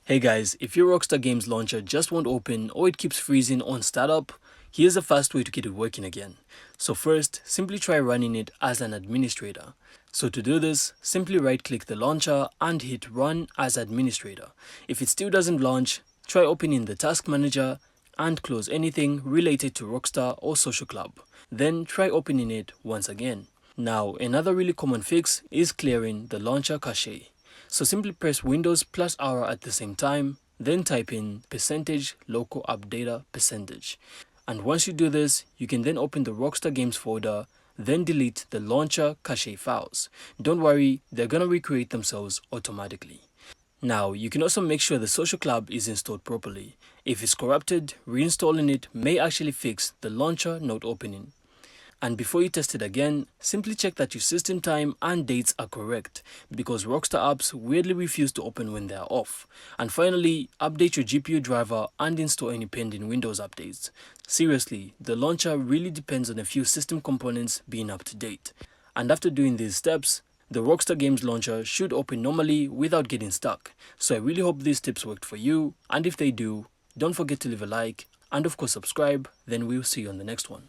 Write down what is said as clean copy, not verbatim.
Hey guys, if your Rockstar Games Launcher just won't open or it keeps freezing on startup, here's a fast way to get it working again. So first, simply try running it as an administrator. So to do this, simply right-click the launcher and hit Run as Administrator. If it still doesn't launch, try opening the Task Manager and close anything related to Rockstar or Social Club. Then try opening it once again. Now, another really common fix is clearing the launcher cache. So simply press Windows plus R at the same time, then type in %local updater %. And once you do this, you can then open the Rockstar Games folder, then delete the launcher cache files. Don't worry, they're gonna recreate themselves automatically. Now, you can also make sure the Social Club is installed properly. If it's corrupted, reinstalling it may actually fix the launcher not opening. And before you test it again, simply check that your system time and dates are correct, because Rockstar apps weirdly refuse to open when they are off. And finally, update your GPU driver and install any pending Windows updates. Seriously, the launcher really depends on a few system components being up to date. And after doing these steps, the Rockstar Games Launcher should open normally without getting stuck. So I really hope these tips worked for you, and if they do, don't forget to leave a like and of course subscribe. Then we'll see you on the next one.